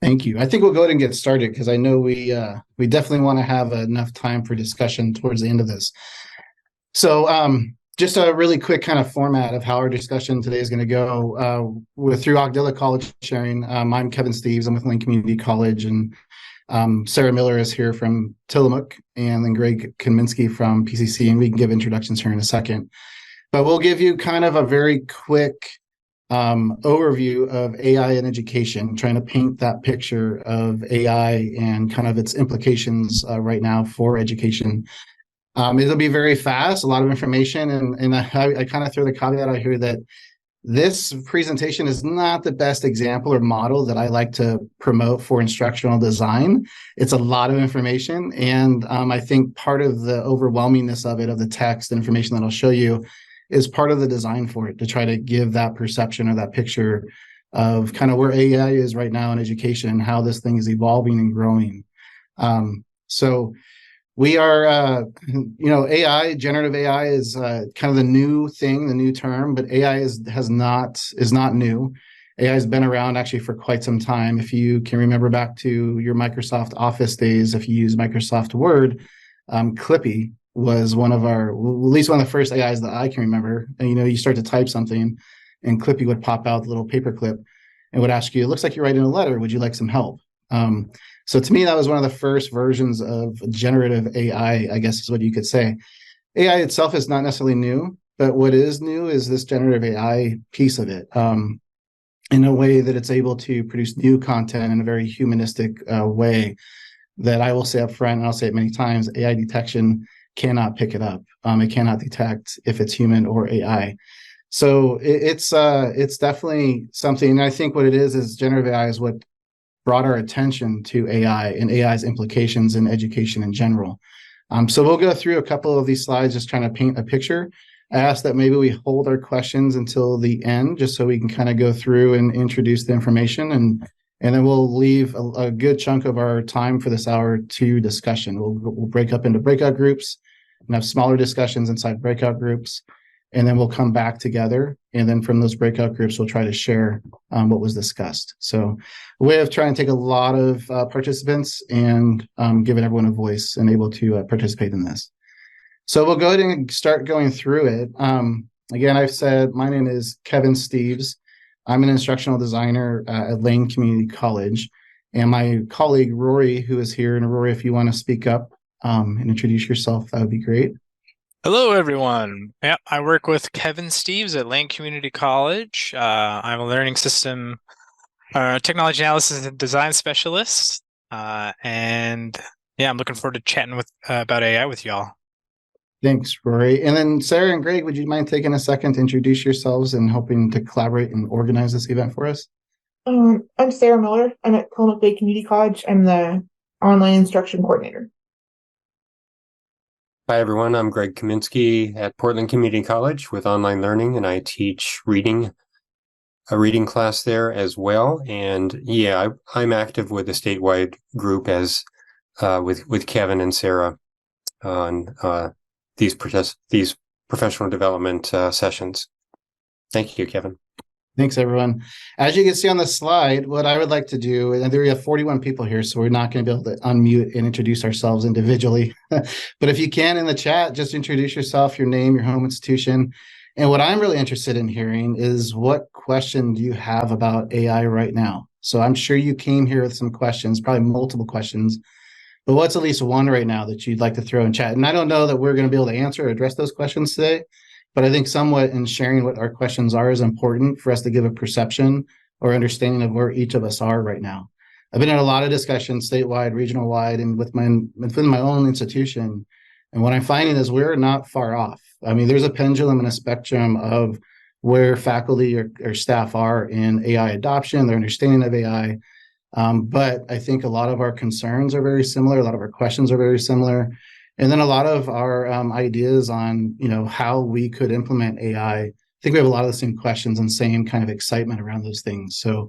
Thank you. I think we'll go ahead and get started because I know we definitely want to have enough time for discussion towards the end of this. So just a really quick kind of format of how our discussion today is going to go. We're through OCCDLA College Sharing. I'm Kevin Steves. I'm with Lane Community College, and Sarah Miller is here from Tillamook, and then Greg Kaminsky from PCC, and we can give introductions here in a second. But we'll give you kind of a very quick overview of AI in education, trying to paint that picture of AI and kind of its implications right now for education. It'll be very fast, a lot of information, and I kind of throw the caveat out here that this presentation is not the best example or model that I like to promote for instructional design. It's a lot of information, and I think part of the overwhelmingness of it, of the text information that I'll show you, is part of the design for it, to try to give that perception or that picture of kind of where AI is right now in education and how this thing is evolving and growing. So we are, AI, generative AI is kind of the new thing, the new term, but AI is not new. AI has been around actually for quite some time. If you can remember back to your Microsoft Office days, if you use Microsoft Word, Clippy was one of our, well, at least one of the first AIs that I can remember. And you start to type something, and Clippy would pop out the little paper clip and would ask you, "It looks like you're writing a letter. Would you like some help?" So to me, that was one of the first versions of generative AI, I guess is what you could say. AI itself is not necessarily new, but what is new is this generative AI piece of it, in a way that it's able to produce new content in a very humanistic way that I will say up front, and I'll say it many times: AI detection cannot pick it up. It cannot detect if it's human or AI. So it's definitely something. And I think what it is generative AI is what brought our attention to AI and AI's implications in education in general. So we'll go through a couple of these slides, just trying to paint a picture. I ask that maybe we hold our questions until the end, just so we can kind of go through and introduce the information, and then we'll leave a good chunk of our time for this hour to discussion. We'll break up into breakout groups and have smaller discussions inside breakout groups, and then we'll come back together. And then from those breakout groups, we'll try to share what was discussed. So a way of trying to take a lot of participants and giving everyone a voice and able to participate in this. So we'll go ahead and start going through it. Again, I've said my name is Kevin Steves. I'm an instructional designer at Lane Community College. And my colleague, Rory, who is here, and Rory, if you want to speak up and introduce yourself, that would be great. Hello, everyone. Yeah, I work with Kevin Steves at Lane Community College. I'm a learning system technology analysis and design specialist. And yeah, I'm looking forward to chatting with about AI with y'all. Thanks, Rory. And then Sarah and Greg, would you mind taking a second to introduce yourselves and helping to collaborate and organize this event for us? I'm Sarah Miller. I'm at Tillamook Community College. I'm the online instruction coordinator. Hi, everyone. I'm Greg Kaminsky at Portland Community College with online learning, and I teach a reading class there as well. And yeah, I'm active with a statewide group as with Kevin and Sarah on these professional development sessions. Thank you, Kevin. Thanks, everyone. As you can see on the slide, what I would like to do, and there we have 41 people here, so we're not going to be able to unmute and introduce ourselves individually. But if you can in the chat, just introduce yourself, your name, your home institution. And what I'm really interested in hearing is, what question do you have about AI right now? So I'm sure you came here with some questions, probably multiple questions, but what's at least one right now that you'd like to throw in chat? And I don't know that we're going to be able to answer or address those questions today, but I think somewhat in sharing what our questions are is important for us to give a perception or understanding of where each of us are right now. I've been in a lot of discussions, statewide, regional wide, and within my own institution. And what I'm finding is we're not far off. I mean, there's a pendulum and a spectrum of where faculty or staff are in AI adoption, their understanding of AI. But I think a lot of our concerns are very similar. A lot of our questions are very similar. And then a lot of our ideas on, how we could implement AI. I think we have a lot of the same questions and same kind of excitement around those things. So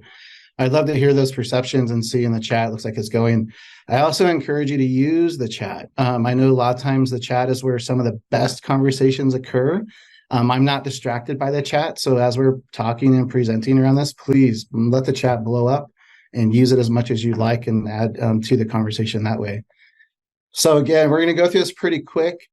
I'd love to hear those perceptions and see in the chat. It looks like it's going. I also encourage you to use the chat. I know a lot of times the chat is where some of the best conversations occur. I'm not distracted by the chat. So as we're talking and presenting around this, please let the chat blow up and use it as much as you like and add to the conversation that way. So again, we're going to go through this pretty quick.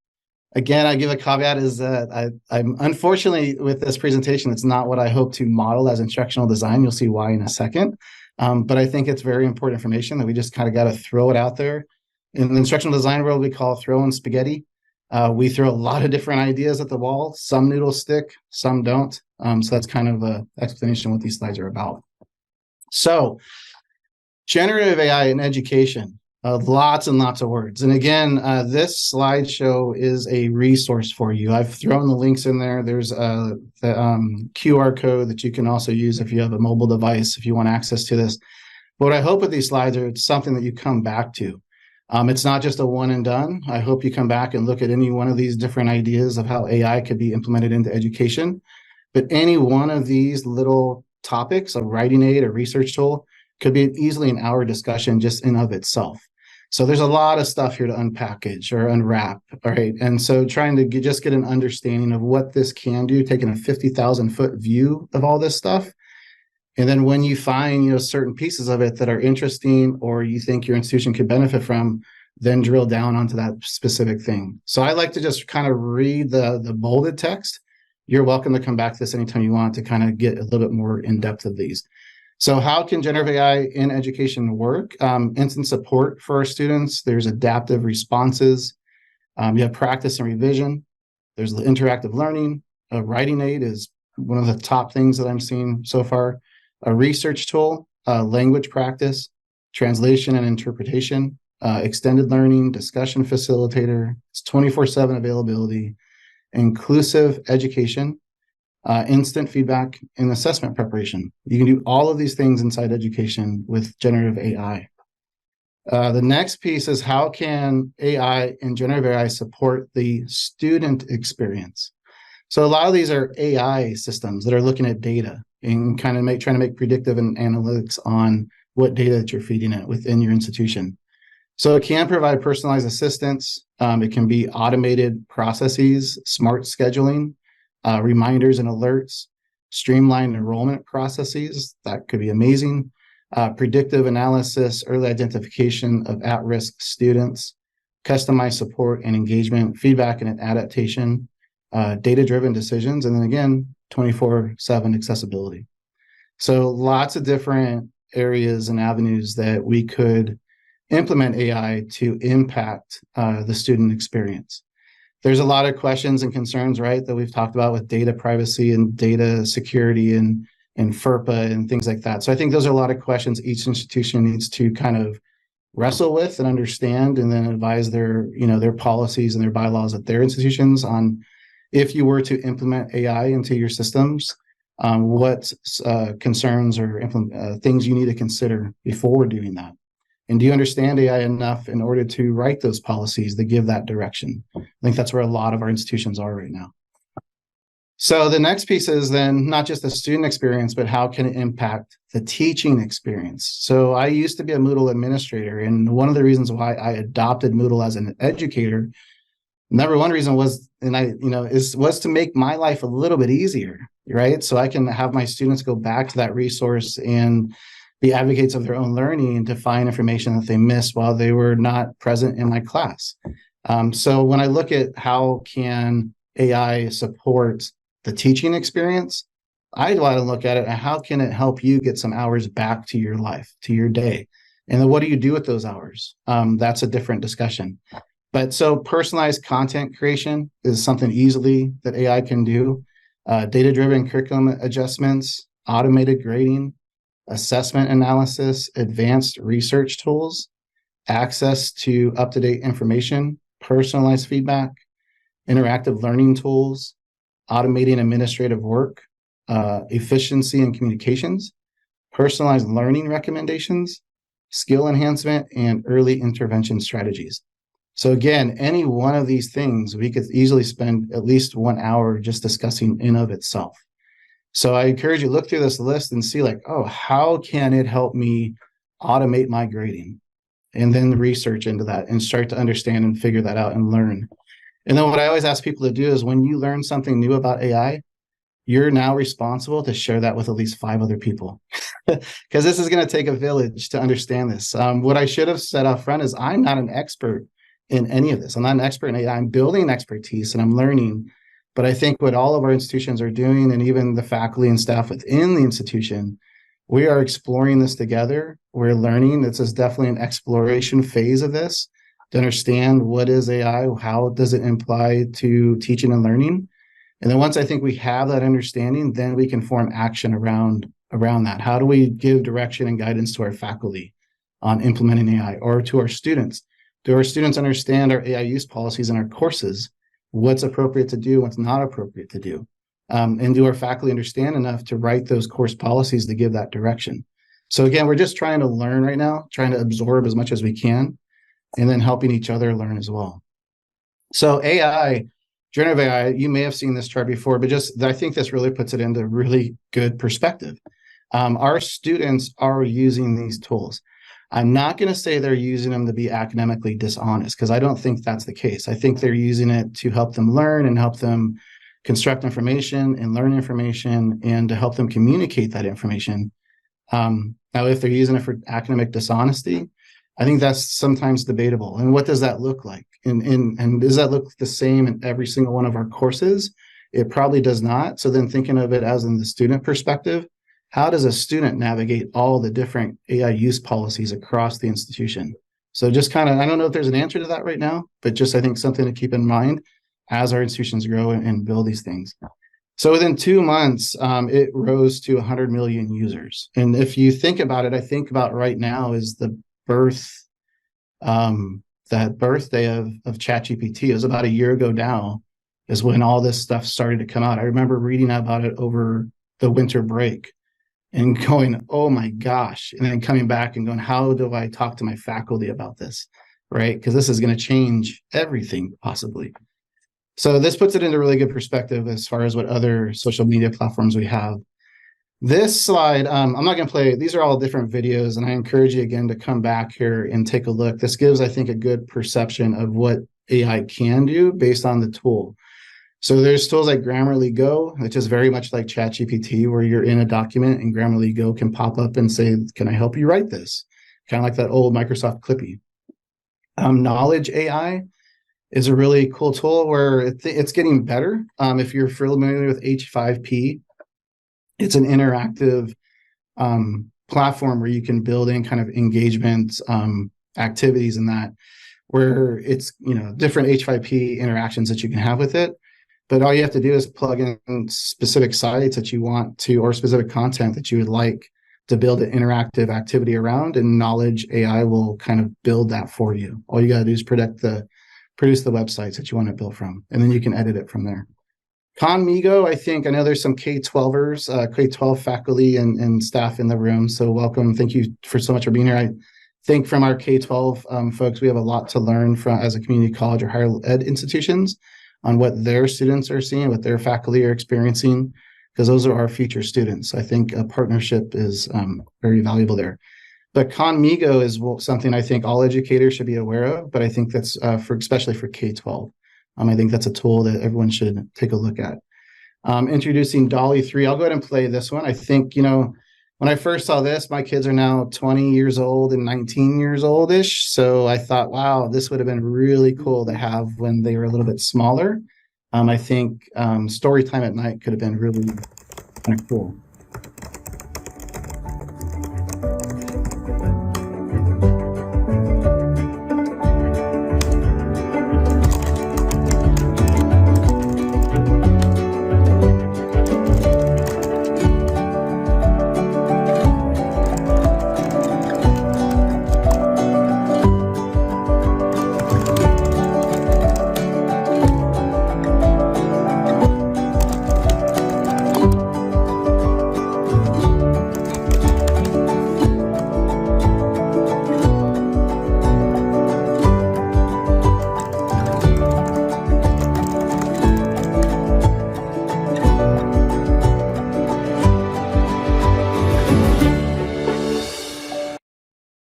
Again, I give a caveat is that I'm unfortunately with this presentation, it's not what I hope to model as instructional design. You'll see why in a second. But I think it's very important information that we just kind of got to throw it out there. In the instructional design world, we call throwing spaghetti. We throw a lot of different ideas at the wall. Some noodles stick, some don't. So that's kind of an explanation of what these slides are about. So generative AI in education. Lots and lots of words. And again, this slideshow is a resource for you. I've thrown the links in there. There's the QR code that you can also use if you have a mobile device, if you want access to this. But what I hope with these slides are it's something that you come back to. It's not just a one and done. I hope you come back and look at any one of these different ideas of how AI could be implemented into education. But any one of these little topics, a writing aid, a research tool, could be easily an hour discussion just in of itself. So there's a lot of stuff here to unpackage or unwrap, all right? And so trying to just get an understanding of what this can do, taking a 50,000-foot view of all this stuff. And then when you find, certain pieces of it that are interesting or you think your institution could benefit from, then drill down onto that specific thing. So I like to just kind of read the bolded text. You're welcome to come back to this anytime you want to kind of get a little bit more in depth of these. So how can generative AI in education work? Instant support for our students. There's adaptive responses. You have practice and revision. There's the interactive learning. A writing aid is one of the top things that I'm seeing so far. A research tool, language practice, translation and interpretation, extended learning, discussion facilitator. It's 24/7 availability, inclusive education, instant feedback, and assessment preparation. You can do all of these things inside education with generative AI. The next piece is how can AI and generative AI support the student experience? So a lot of these are AI systems that are looking at data and kind of trying to make predictive and analytics on what data that you're feeding it within your institution. So it can provide personalized assistance. It can be automated processes, smart scheduling, reminders and alerts, streamlined enrollment processes. That could be amazing. Predictive analysis, early identification of at-risk students, customized support and engagement, feedback and adaptation, data-driven decisions, and then again, 24/7 accessibility. So lots of different areas and avenues that we could implement AI to impact the student experience. There's a lot of questions and concerns, right, that we've talked about with data privacy and data security and FERPA and things like that. So I think those are a lot of questions each institution needs to kind of wrestle with and understand, and then advise their policies and their bylaws at their institutions on if you were to implement AI into your systems, what concerns or things you need to consider before doing that. And do you understand AI enough in order to write those policies that give that direction? I think that's where a lot of our institutions are right now. So the next piece is then not just the student experience, but how can it impact the teaching experience? So I used to be a Moodle administrator, and one of the reasons why I adopted Moodle as an educator, number one reason was, was to make my life a little bit easier, right? So I can have my students go back to that resource and be advocates of their own learning and to find information that they missed while they were not present in my class. So when I look at how can AI support the teaching experience, I want to look at it and how can it help you get some hours back to your life, to your day? And then what do you do with those hours? That's a different discussion. But so personalized content creation is something easily that AI can do. Data-driven curriculum adjustments, automated grading, assessment analysis, advanced research tools, access to up-to-date information, personalized feedback, interactive learning tools, automating administrative work, efficiency in communications, personalized learning recommendations, skill enhancement, and early intervention strategies. So again, any one of these things, we could easily spend at least 1 hour just discussing in of itself. So I encourage you to look through this list and see like, oh, how can it help me automate my grading? And then research into that and start to understand and figure that out and learn. And then what I always ask people to do is when you learn something new about AI, you're now responsible to share that with at least 5 other people. because this is going to take a village to understand this. What I should have said up front is I'm not an expert in any of this. I'm not an expert in AI. I'm building expertise and I'm learning. But I think what all of our institutions are doing, and even the faculty and staff within the institution, we are exploring this together. We're learning. This is definitely an exploration phase of this to understand what is AI, how does it apply to teaching and learning. And then once I think we have that understanding, then we can form action around that. How do we give direction and guidance to our faculty on implementing AI, or to our students? Do our students understand our AI use policies in our courses? What's appropriate to do, what's not appropriate to do? And do our faculty understand enough to write those course policies to give that direction? So again, we're just trying to learn right now, trying to absorb as much as we can, and then helping each other learn as well. So AI, generative AI, you may have seen this chart before, but just I think this really puts it into really good perspective. Our students are using these tools. I'm not going to say they're using them to be academically dishonest, because I don't think that's the case. I think they're using it to help them learn and help them construct information and learn information, and to help them communicate that information. Now, if they're using it for academic dishonesty, I think that's sometimes debatable. And what does that look like? And does that look the same in every single one of our courses? It probably does not. So then thinking of it as in the student perspective, how does a student navigate all the different AI use policies across the institution? So just kind of, I don't know if there's an answer to that right now, but just I think something to keep in mind as our institutions grow and build these things. So within 2 months, it rose to 100 million users. And if you think about it, I think about right now is the that birthday of ChatGPT. It was about a year ago now is when all this stuff started to come out. I remember reading about it over the winter break and going, oh my gosh, and then coming back and going, how do I talk to my faculty about this, right? Because this is going to change everything possibly. So this puts it into really good perspective as far as what other social media platforms we have. This slide, I'm not going to play, these are all different videos, and I encourage you again to come back here and take a look. This gives, I think, a good perception of what AI can do based on the tool. So there's tools like Grammarly Go, which is very much like ChatGPT, where you're in a document and Grammarly Go can pop up and say, can I help you write this? Kind of like that old Microsoft Clippy. Knowledge AI is a really cool tool where it's getting better. If you're familiar with H5P, it's an interactive platform where you can build in kind of engagement activities and that, where it's, different H5P interactions that you can have with it. But all you have to do is plug in specific sites that you want to, or specific content that you would like to build an interactive activity around, and Knowledge AI will kind of build that for you. All you got to do is produce the websites that you want to build from, and then you can edit it from there. Conmigo, I know there's some K-12ers, K-12 faculty and staff in the room. So welcome. Thank you so much for being here. I think from our K-12 folks, we have a lot to learn from as a community college or higher ed institutions on what their students are seeing, what their faculty are experiencing, because those are our future students. I think a partnership is very valuable there. But Conmigo is something I think all educators should be aware of, but I think that's especially for K-12. I think that's a tool that everyone should take a look at. Introducing Dolly 3. I'll go ahead and play this one. I think, when I first saw this, my kids are now 20 years old and 19 years old-ish. So I thought, wow, this would have been really cool to have when they were a little bit smaller. I think story time at night could have been really kind of cool.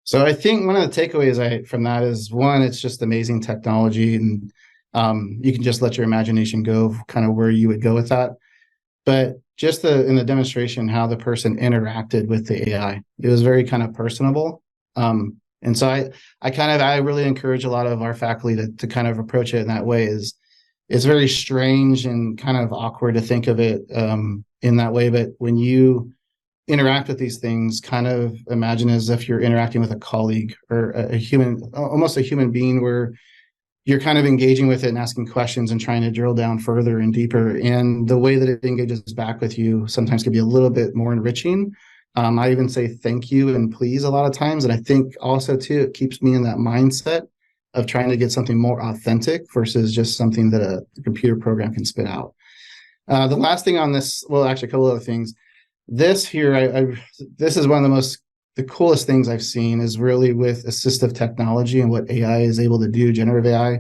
So I think one of the takeaways from that is, one, it's just amazing technology, and you can just let your imagination go kind of where you would go with that. But in the demonstration, how the person interacted with the AI. It was very kind of personable. And so I really encourage a lot of our faculty to kind of approach it in that way. It's very strange and kind of awkward to think of it in that way. But when you interact with these things, kind of imagine as if you're interacting with a colleague or a human, almost a human being, where you're kind of engaging with it and asking questions and trying to drill down further and deeper. And the way that it engages back with you sometimes can be a little bit more enriching. I even say thank you and please a lot of times. And I think also too, it keeps me in that mindset of trying to get something more authentic versus just something that a computer program can spit out. The last thing on this, well, actually a couple other things. This here, this is one of the coolest things I've seen is really with assistive technology and what AI is able to do, generative AI.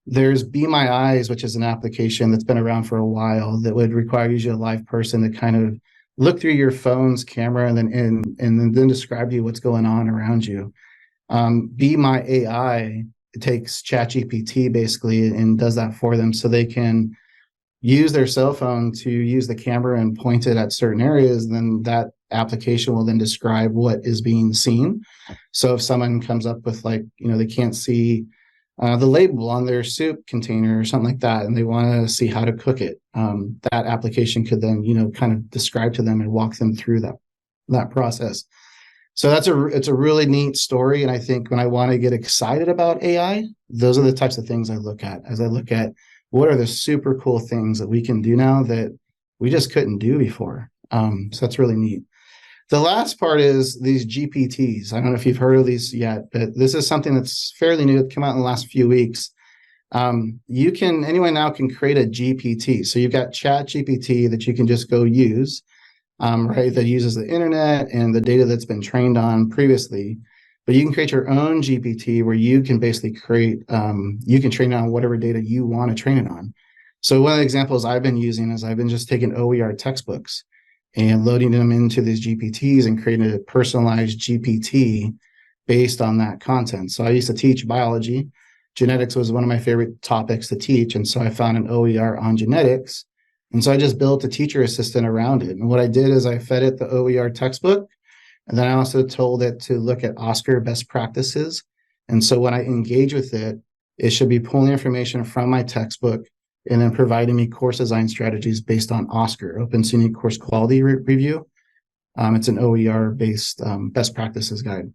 There's Be My Eyes, which is an application that's been around for a while that would require usually a live person to kind of look through your phone's camera and then describe to you what's going on around you. Be My AI, it takes ChatGPT basically and does that for them so they can use their cell phone to use the camera and point it at certain areas. And then that application will then describe what is being seen. So if someone comes up with they can't see the label on their soup container or something like that, and they want to see how to cook it, that application could then, kind of describe to them and walk them through that process. So it's a really neat story. And I think when I want to get excited about AI, those are the types of things I look at as I look at what are the super cool things that we can do now that we just couldn't do before. So that's really neat. The last part is these GPTs. I don't know if you've heard of these yet, but this is something that's fairly new. It came out in the last few weeks. Anyone now can create a GPT. So you've got Chat GPT that you can just go use, right? That uses the internet and the data that's been trained on previously. But you can create your own GPT where you can basically you can train it on whatever data you want to train it on. So one of the examples I've been using is I've been just taking OER textbooks and loading them into these GPTs and creating a personalized GPT based on that content. So I used to teach biology. Genetics was one of my favorite topics to teach. And so I found an OER on genetics. And so I just built a teacher assistant around it. And what I did is I fed it the OER textbook. And then I also told it to look at OSCAR best practices. And so when I engage with it, it should be pulling information from my textbook and then providing me course design strategies based on OSCAR, Open SUNY Course Quality Review. It's an OER-based best practices guide.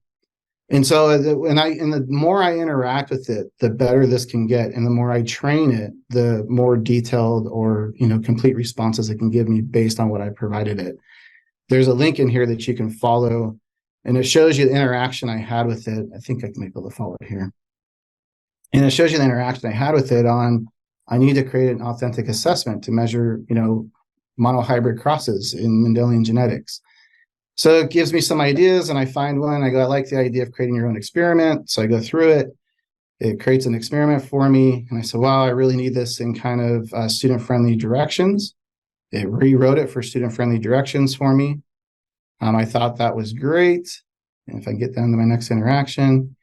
And so the more I interact with it, the better this can get. And the more I train it, the more detailed or complete responses it can give me based on what I provided it. There's a link in here that you can follow, and it shows you the interaction I had with it. I think I can be able to follow it here. And it shows you the interaction I had with it on, I need to create an authentic assessment to measure, monohybrid crosses in Mendelian genetics. So it gives me some ideas, and I find one. I go, I like the idea of creating your own experiment. So I go through it. It creates an experiment for me. And I said, wow, I really need this in kind of student-friendly directions. It rewrote it for student-friendly directions for me. I thought that was great. And if I get down to my next interaction,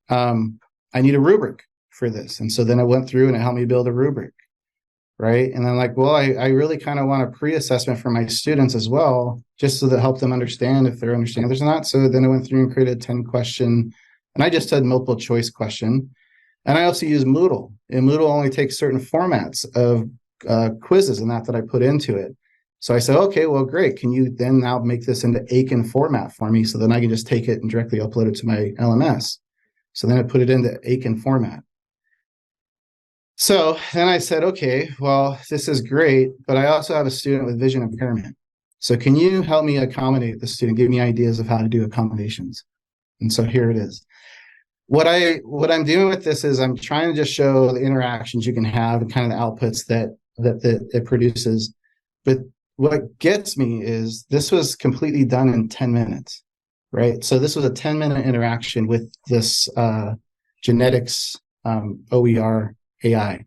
I need a rubric for this. And so then I went through and it helped me build a rubric, right? And then I really kind of want a pre-assessment for my students as well, just so that help them understand if they're understanders or not. So then I went through and created a 10-question, and I just had multiple choice question. And I also use Moodle. And Moodle only takes certain formats of quizzes and that I put into it. So I said, okay, well, great. Can you then now make this into Aiken format for me? So then I can just take it and directly upload it to my LMS. So then I put it into Aiken format. So then I said, okay, well, this is great, but I also have a student with vision impairment. So can you help me accommodate the student, give me ideas of how to do accommodations? And so here it is. What I'm doing with this is I'm trying to just show the interactions you can have and kind of the outputs that it produces. But what gets me is this was completely done in 10 minutes, right? So this was a 10-minute interaction with this genetics OER AI.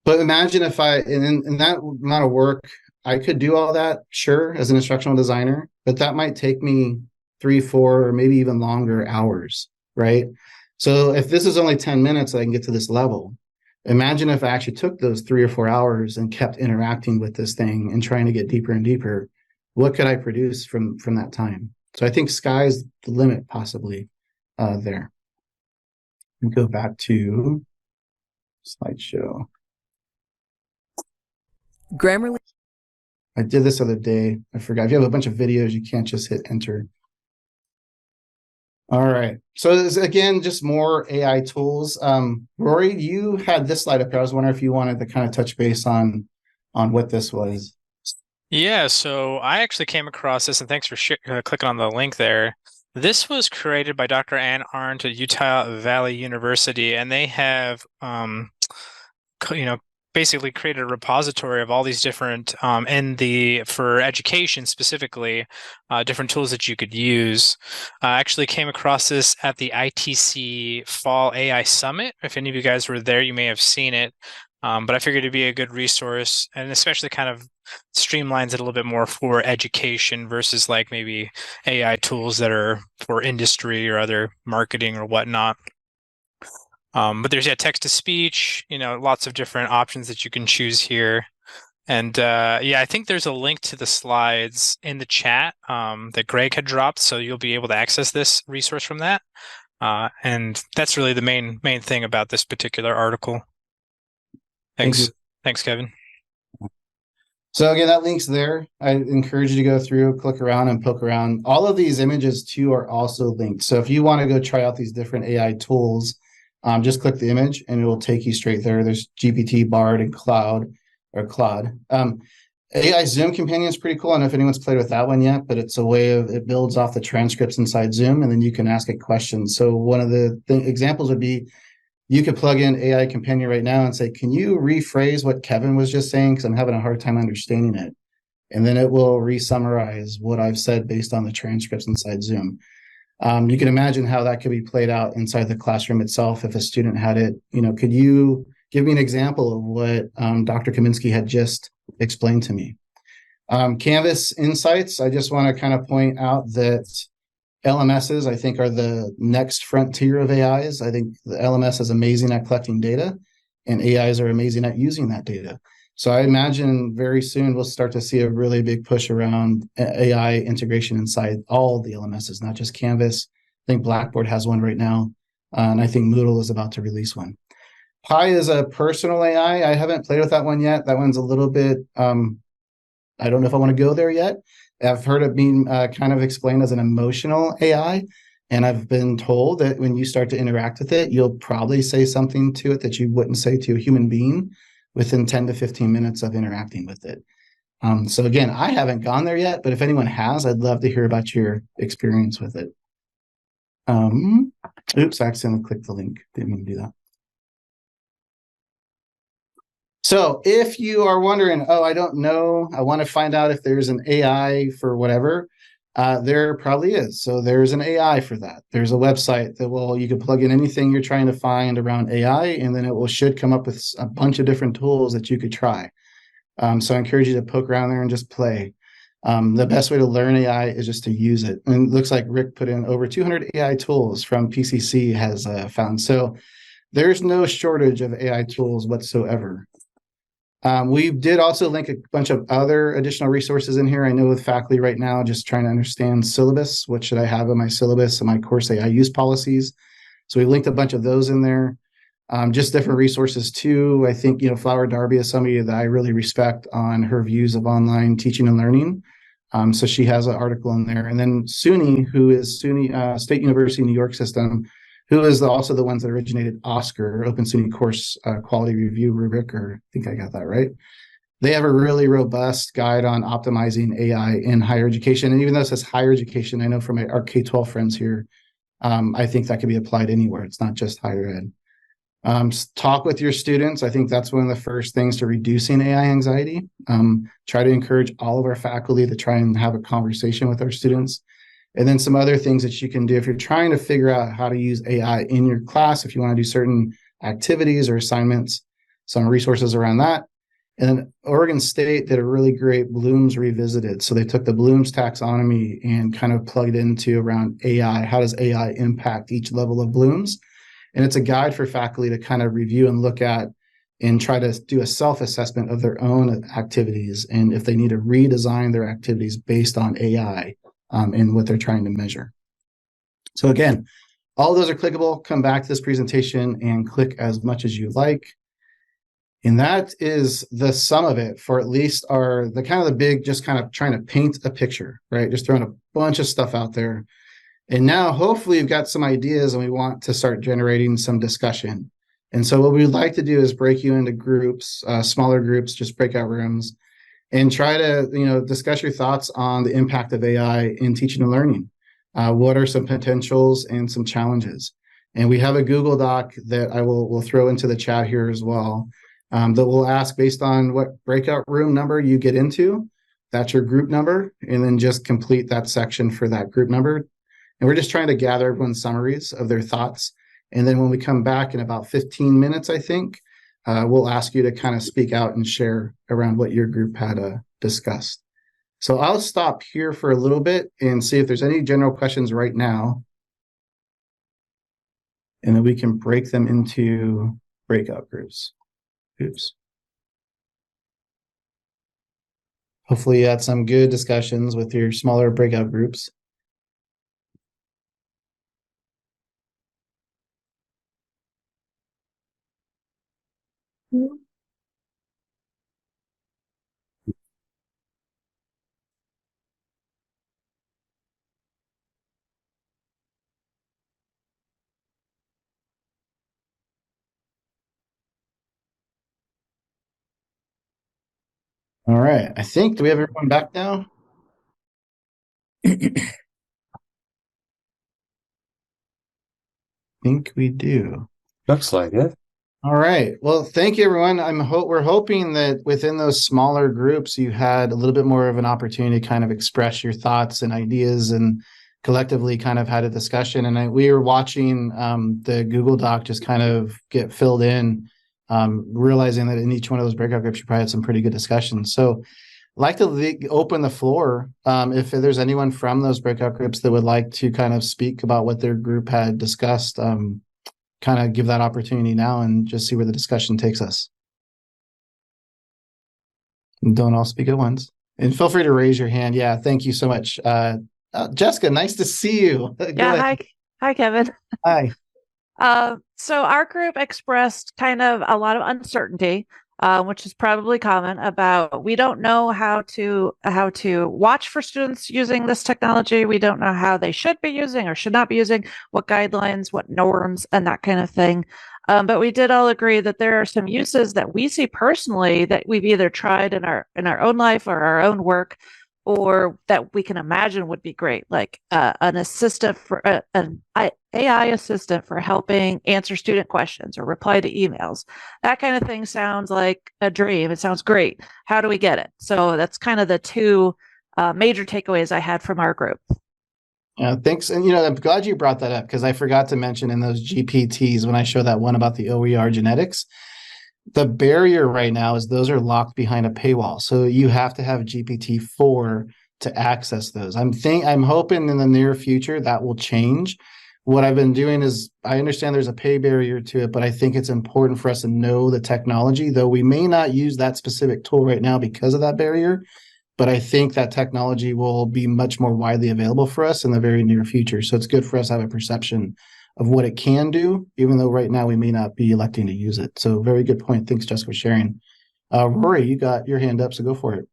But imagine if in that amount of work, I could do all that, sure, as an instructional designer, but that might take me 3, 4, or maybe even longer hours, right? So if this is only 10 minutes, I can get to this level. Imagine if I actually took those 3 or 4 hours and kept interacting with this thing and trying to get deeper and deeper. What could I produce from that time? So I think sky's the limit, possibly there. And go back to slideshow. Grammarly. I did this other day. I forgot. If you have a bunch of videos, you can't just hit enter. All right. So this, again, just more AI tools. Rory, you had this slide up here. I was wondering if you wanted to kind of touch base on what this was. Yeah, so I actually came across this, and thanks for clicking on the link there. This was created by Dr. Ann Arndt at Utah Valley University, and they have, basically created a repository of all these different, for education specifically, different tools that you could use. I actually came across this at the ITC Fall AI Summit. If any of you guys were there, you may have seen it. But I figured it'd be a good resource, and especially kind of streamlines it a little bit more for education versus like maybe AI tools that are for industry or other marketing or whatnot. But there's text to speech, lots of different options that you can choose here. And I think there's a link to the slides in the chat that Greg had dropped, so you'll be able to access this resource from that. And that's really the main thing about this particular article. Thanks. Thanks, Kevin. So again, that link's there. I encourage you to go through, click around and poke around. All of these images too are also linked. So if you want to go try out these different AI tools, just click the image and it will take you straight there. There's GPT, Bard, and Claude. AI Zoom Companion is pretty cool. I don't know if anyone's played with that one yet, but it's a way of, it builds off the transcripts inside Zoom, and then you can ask it questions. So one of the examples would be, you could plug in AI Companion right now and say, can you rephrase what Kevin was just saying? Because I'm having a hard time understanding it. And then it will re-summarize what I've said based on the transcripts inside Zoom. You can imagine how that could be played out inside the classroom itself if a student had it. Could you give me an example of what Dr. Kaminsky had just explained to me? Canvas Insights, I just want to kind of point out that LMSs, I think, are the next frontier of AIs. I think the LMS is amazing at collecting data, and AIs are amazing at using that data. So I imagine very soon we'll start to see a really big push around AI integration inside all the LMSs, not just Canvas. I think Blackboard has one right now, and I think Moodle is about to release one. Pi is a personal AI. I haven't played with that one yet. That one's a little bit, I don't know if I want to go there yet. I've heard it being kind of explained as an emotional AI, and I've been told that when you start to interact with it, you'll probably say something to it that you wouldn't say to a human being within 10 to 15 minutes of interacting with it. So again, I haven't gone there yet, but if anyone has, I'd love to hear about your experience with it. Oops, I accidentally clicked the link. Didn't mean to do that. So if you are wondering, oh, I don't know, I want to find out if there's an AI for whatever, there probably is. So there's an AI for that. There's a website that you can plug in anything you're trying to find around AI, and then it should come up with a bunch of different tools that you could try. So I encourage you to poke around there and just play. The best way to learn AI is just to use it. And it looks like Rick put in over 200 AI tools from PCC has found. So there's no shortage of AI tools whatsoever. We did also link a bunch of other additional resources in here. I know with faculty right now, just trying to understand syllabus. What should I have in my syllabus and my course AI use policies? So we linked a bunch of those in there. Just different resources too. I think, Flower Darby is somebody that I really respect on her views of online teaching and learning. So she has an article in there. And then SUNY, who is SUNY State University New York System, who is also the ones that originated OSCR, Open SUNY Course Quality Review Rubric, or I think I got that right. They have a really robust guide on optimizing AI in higher education. And even though it says higher education, I know from our K-12 friends here, I think that could be applied anywhere. It's not just higher ed. Talk with your students. I think that's one of the first things to reducing AI anxiety. Try to encourage all of our faculty to try and have a conversation with our students. And then some other things that you can do if you're trying to figure out how to use AI in your class, if you want to do certain activities or assignments, some resources around that. And then Oregon State did a really great Bloom's Revisited. So they took the Bloom's taxonomy and kind of plugged into around AI. How does AI impact each level of Bloom's? And it's a guide for faculty to kind of review and look at and try to do a self-assessment of their own activities and if they need to redesign their activities based on AI and what they're trying to measure. So again, all of those are clickable. Come back to this presentation and click as much as you like. And that is the sum of it for at least the kind of the big, just kind of trying to paint a picture, right? Just throwing a bunch of stuff out there. And now hopefully you've got some ideas and we want to start generating some discussion. And so what we'd like to do is break you into groups, smaller groups, just breakout rooms, and try to, discuss your thoughts on the impact of AI in teaching and learning. What are some potentials and some challenges? And we have a Google Doc that we'll throw into the chat here as well, that will ask based on what breakout room number you get into, that's your group number, and then just complete that section for that group number. And we're just trying to gather everyone's summaries of their thoughts. And then when we come back in about 15 minutes, I think, we'll ask you to kind of speak out and share around what your group had discussed. So I'll stop here for a little bit and see if there's any general questions right now. And then we can break them into breakout groups. Oops. Hopefully you had some good discussions with your smaller breakout groups. All right. I think, do we have everyone back now? I think we do. Looks like it. All right. Well, thank you, everyone. We're hoping that within those smaller groups, you had a little bit more of an opportunity to kind of express your thoughts and ideas and collectively kind of had a discussion. And we were watching the Google Doc just kind of get filled in, realizing that in each one of those breakout groups, you probably had some pretty good discussions. So I'd like to open the floor if there's anyone from those breakout groups that would like to kind of speak about what their group had discussed. Kind of give that opportunity now and just see where the discussion takes us. And don't all speak at once. And feel free to raise your hand. Yeah, thank you so much. Jessica, nice to see you. Yeah, hi, Kevin. Hi. So our group expressed kind of a lot of uncertainty, which is probably common about we don't know how to watch for students using this technology. We don't know how they should be using or should not be using, what guidelines, what norms, and that kind of thing. But we did all agree that there are some uses that we see personally that we've either tried in our own life or our own work, or that we can imagine would be great, like an assistant for an AI assistant for helping answer student questions or reply to emails. That kind of thing sounds like a dream. It sounds great. How do we get it? So that's kind of the two major takeaways I had from our group. Yeah, thanks. And, I'm glad you brought that up because I forgot to mention in those GPTs when I showed that one about the OER genetics, the barrier right now is those are locked behind a paywall. So you have to have GPT-4 to access those. I'm hoping in the near future that will change. What I've been doing is I understand there's a pay barrier to it, but I think it's important for us to know the technology, though we may not use that specific tool right now because of that barrier. But I think that technology will be much more widely available for us in the very near future. So it's good for us to have a perception of what it can do, even though right now we may not be electing to use it. So very good point. Thanks, Jessica, for sharing. Rory, you got your hand up, so go for it.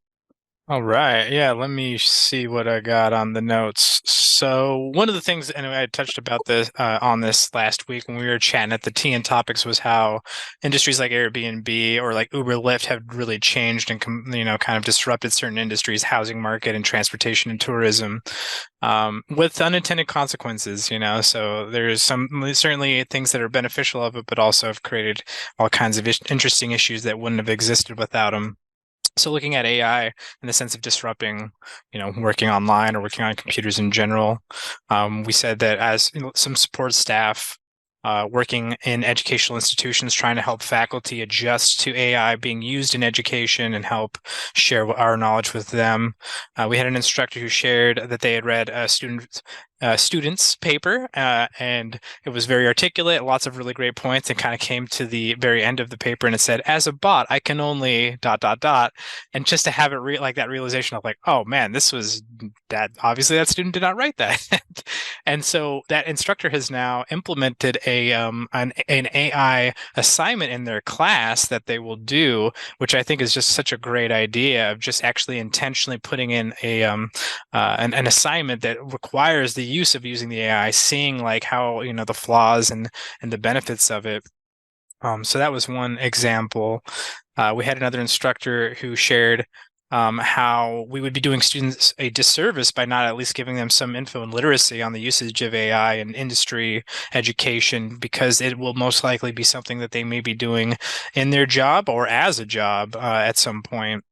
All right. Yeah, let me see what I got on the notes. So one of the things, and I touched about this on this last week when we were chatting at the TN Topics, was how industries like Airbnb or like Uber, Lyft have really changed and kind of disrupted certain industries, housing market and transportation and tourism, with unintended consequences. So there's certainly things that are beneficial of it, but also have created all kinds of interesting issues that wouldn't have existed without them. So looking at AI in the sense of disrupting, working online or working on computers in general, we said that as some support staff working in educational institutions, trying to help faculty adjust to AI being used in education and help share our knowledge with them. We had an instructor who shared that they had read a student's paper, and it was very articulate, lots of really great points, and kind of came to the very end of the paper and it said, as a bot, I can only ... And just to have it like that realization of like, oh man, this was that obviously that student did not write that. And so that instructor has now implemented an AI assignment in their class that they will do, which I think is just such a great idea of just actually intentionally putting in an assignment that requires the use of using the AI, seeing like how, you know, the flaws and the benefits of it. So that was one example. We had another instructor who shared how we would be doing students a disservice by not at least giving them some info and literacy on the usage of AI in industry education, because it will most likely be something that they may be doing in their job or as a job at some point.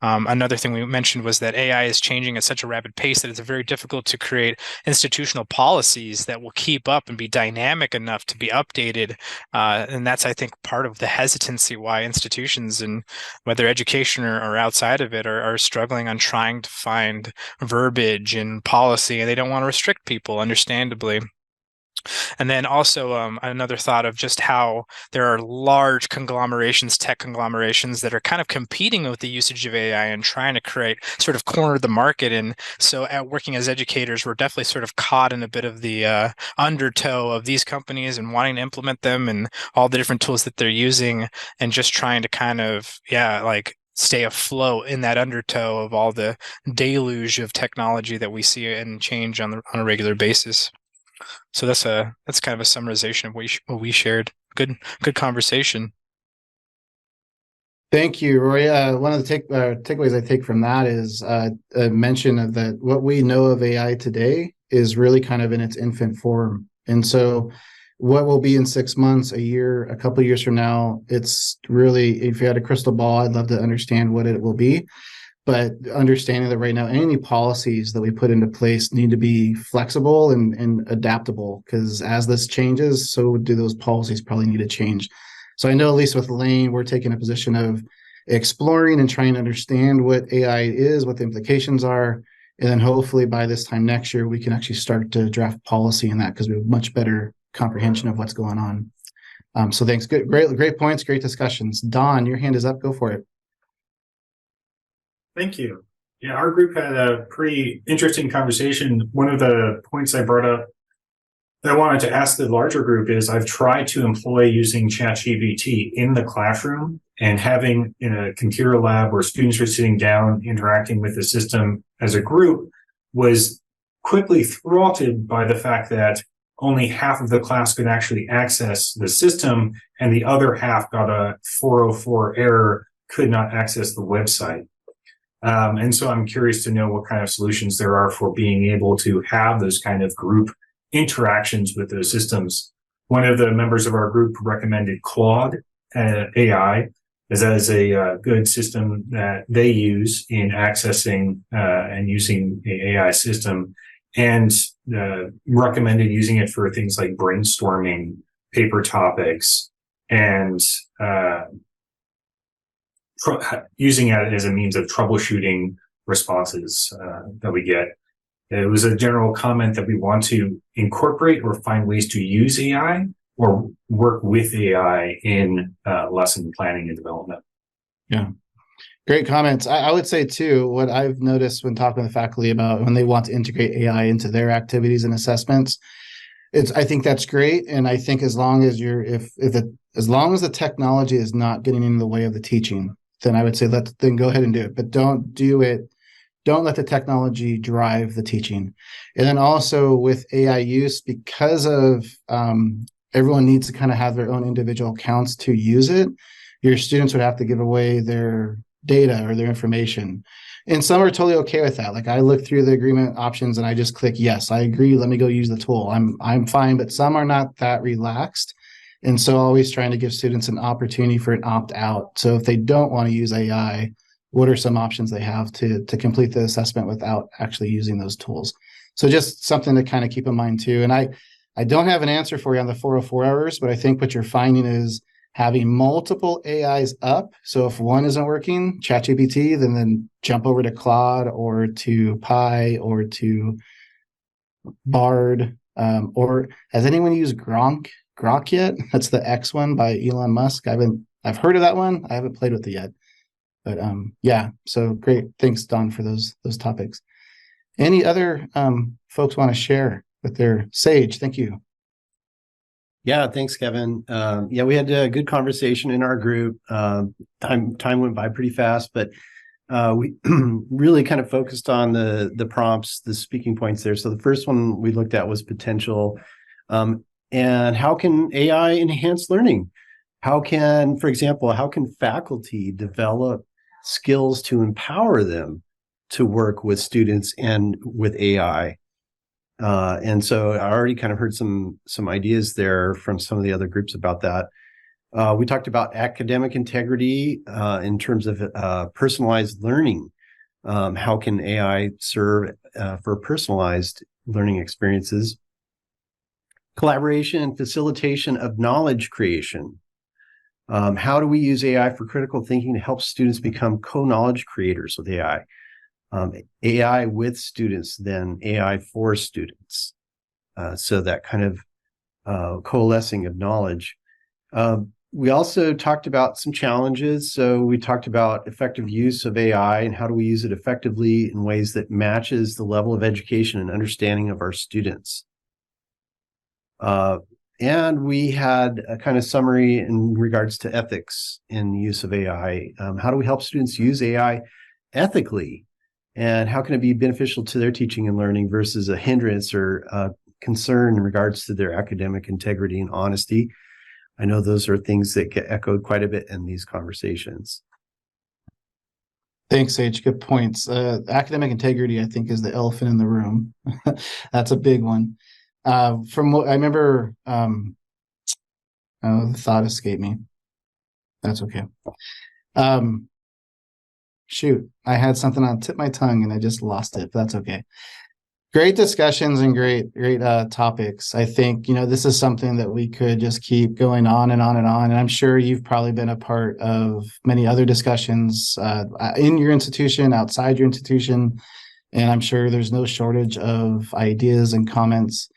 Another thing we mentioned was that AI is changing at such a rapid pace that it's very difficult to create institutional policies that will keep up and be dynamic enough to be updated. And that's, I think, part of the hesitancy why institutions, and whether education or outside of it, are struggling on trying to find verbiage and policy, and they don't want to restrict people, understandably. And then also another thought of just how there are large conglomerations, tech conglomerations, that are kind of competing with the usage of AI and trying to create sort of corner the market. And so working as educators, we're definitely sort of caught in a bit of the undertow of these companies and wanting to implement them and all the different tools that they're using, and just trying to kind of, like stay afloat in that undertow of all the deluge of technology that we see and change on a regular basis. So that's kind of a summarization of what we shared. Good conversation. Thank you, Roy. One of the takeaways I take from that is a mention of that what we know of AI today is really kind of in its infant form. And so what will be in 6 months, a year, a couple of years from now, it's really, if you had a crystal ball, I'd love to understand what it will be. But understanding that right now, any policies that we put into place need to be flexible and adaptable, because as this changes, so do those policies probably need to change. So I know, at least with Lane, we're taking a position of exploring and trying to understand what AI is, what the implications are. And then hopefully by this time next year, we can actually start to draft policy in that, because we have much better comprehension of what's going on. So thanks. Great points. Great discussions. Don, your hand is up. Go for it. Thank you. Yeah, our group had a pretty interesting conversation. One of the points I brought up that I wanted to ask the larger group is, I've tried to employ using ChatGPT in the classroom, and having in a computer lab where students are sitting down interacting with the system as a group was quickly thwarted by the fact that only half of the class could actually access the system, and the other half got a 404 error, could not access the website. And so I'm curious to know what kind of solutions there are for being able to have those kind of group interactions with those systems. One of the members of our group recommended Claude AI as a good system that they use in accessing and using the AI system, and recommended using it for things like brainstorming paper topics, and using it as a means of troubleshooting responses that we get. It was a general comment that we want to incorporate or find ways to use AI or work with AI in lesson planning and development. Yeah. Great comments. I would say too, what I've noticed when talking with faculty about when they want to integrate AI into their activities and assessments, I think that's great. And I think as long as as long as the technology is not getting in the way of the teaching, then I would say then go ahead and do it. But don't let the technology drive the teaching. And then also with AI use, because of everyone needs to kind of have their own individual accounts to use it, your students would have to give away their data or their information. And some are totally okay with that. Like, I look through the agreement options and I just click, yes, I agree. Let me go use the tool. I'm fine, but some are not that relaxed. And so always trying to give students an opportunity for an opt-out. So if they don't want to use AI, what are some options they have to complete the assessment without actually using those tools? So just something to kind of keep in mind too. And I I don't have an answer for you on the 404 hours, but I think what you're finding is having multiple AIs up. So if one isn't working, ChatGPT, then jump over to Claude or to Pi or to Bard. Or has anyone used Grok yet? That's the X one by Elon Musk. I've heard of that one. I haven't played with it yet. But yeah, so great. Thanks, Don, for those topics. Any other folks want to share with their Sage? Thank you. Yeah, thanks, Kevin. Yeah, we had a good conversation in our group. Time went by pretty fast, but we really kind of focused on the prompts, the speaking points there. So the first one we looked at was potential, and how can AI enhance learning? For example, how can faculty develop skills to empower them to work with students and with AI? And so I already kind of heard some ideas there from some of the other groups about that. We talked about academic integrity in terms of personalized learning. How can AI serve for personalized learning experiences? Collaboration and facilitation of knowledge creation. How do we use AI for critical thinking to help students become co-knowledge creators with AI? AI with students, then AI for students. So that kind of coalescing of knowledge. We also talked about some challenges. So we talked about effective use of AI and how do we use it effectively in ways that matches the level of education and understanding of our students. And we had a kind of summary in regards to ethics in the use of AI. How do we help students use AI ethically? And how can it be beneficial to their teaching and learning versus a hindrance or a concern in regards to their academic integrity and honesty? I know those are things that get echoed quite a bit in these conversations. Thanks, Sage. Good points. Academic integrity, I think, is the elephant in the room. That's a big one. From what I remember, the thought escaped me. That's okay. Shoot, I had something on the tip of my tongue and I just lost it, but that's okay. Great discussions and great topics. I think, this is something that we could just keep going on and on and on. And I'm sure you've probably been a part of many other discussions in your institution, outside your institution. And I'm sure there's no shortage of ideas and comments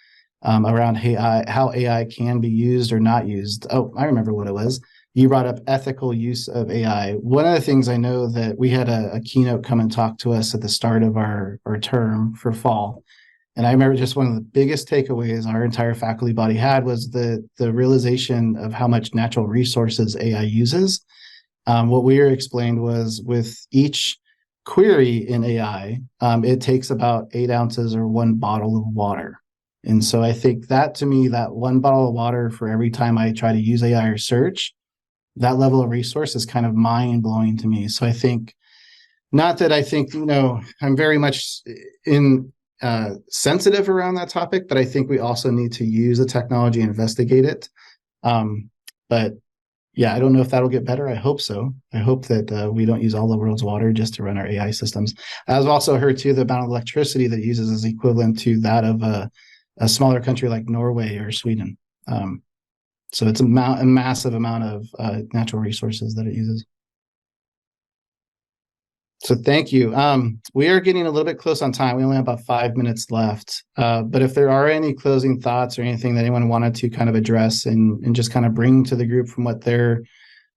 around how AI can be used or not used. Oh, I remember what it was. You brought up ethical use of AI. One of the things I know that we had a keynote come and talk to us at the start of our term for fall. And I remember just one of the biggest takeaways our entire faculty body had was the realization of how much natural resources AI uses. What we were explained was with each query in AI, it takes about 8 ounces or 1 bottle of water. And so I think that to me, that 1 bottle of water for every time I try to use AI or search, that level of resource is kind of mind blowing to me. So I think, not that I think, I'm very much sensitive around that topic, but I think we also need to use the technology and investigate it. But yeah, I don't know if that'll get better. I hope so. I hope that we don't use all the world's water just to run our AI systems. I've also heard too, the amount of electricity that it uses is equivalent to that of a smaller country like Norway or Sweden. So it's a massive amount of natural resources that it uses. So thank you. We are getting a little bit close on time. We only have about 5 minutes left. But if there are any closing thoughts or anything that anyone wanted to kind of address and just kind of bring to the group from what their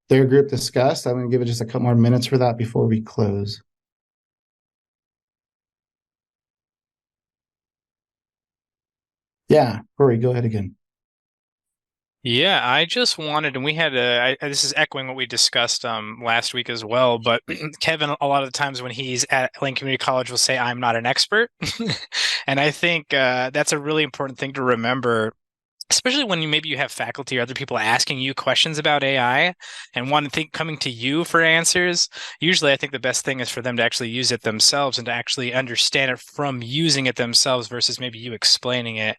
group discussed, I'm going to give it just a couple more minutes for that before we close. Yeah, Rory, go ahead again. Yeah, I just wanted, and we had this is echoing what we discussed last week as well, but Kevin, a lot of the times when he's at Lane Community College, will say, I'm not an expert. And I think that's a really important thing to remember especially when maybe you have faculty or other people asking you questions about AI and want to think coming to you for answers. Usually I think the best thing is for them to actually use it themselves and to actually understand it from using it themselves versus maybe you explaining it.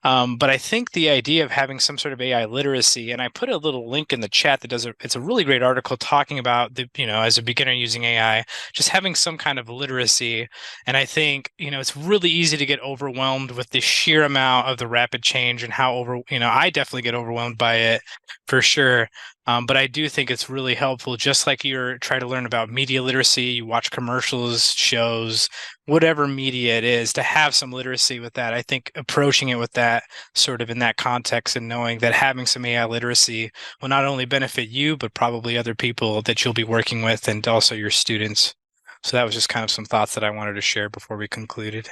But I think the idea of having some sort of AI literacy, and I put a little link in the chat that it's a really great article talking about as a beginner using AI, just having some kind of literacy. And I think, it's really easy to get overwhelmed with the sheer amount of the rapid change and how I definitely get overwhelmed by it for sure. But I do think it's really helpful, just like you're trying to learn about media literacy, you watch commercials, shows, whatever media it is, to have some literacy with that. I think approaching it with that sort of in that context and knowing that having some AI literacy will not only benefit you, but probably other people that you'll be working with and also your students. So that was just kind of some thoughts that I wanted to share before we concluded.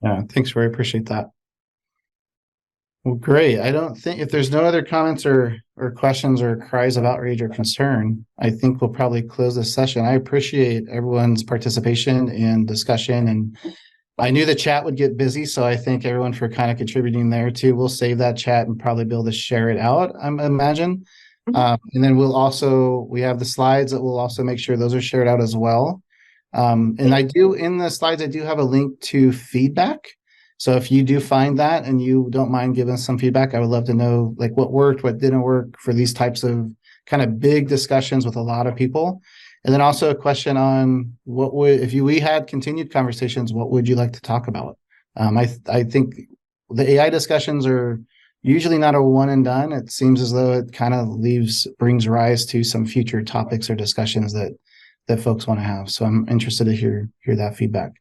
Yeah, thanks, Roy. Appreciate that. Well, great. I don't think if there's no other comments or questions or cries of outrage or concern, I think we'll probably close this session. I appreciate everyone's participation and discussion, and I knew the chat would get busy, so I thank everyone for kind of contributing there too. We'll save that chat and probably be able to share it out, I imagine. And then we have the slides that we'll also make sure those are shared out as well. And in the slides, I do have a link to feedback. So if you do find that and you don't mind giving us some feedback, I would love to know like what worked, what didn't work for these types of kind of big discussions with a lot of people. And then also a question on we had continued conversations, what would you like to talk about? I think the AI discussions are usually not a one and done. It seems as though it kind of brings rise to some future topics or discussions that folks want to have. So I'm interested to hear that feedback.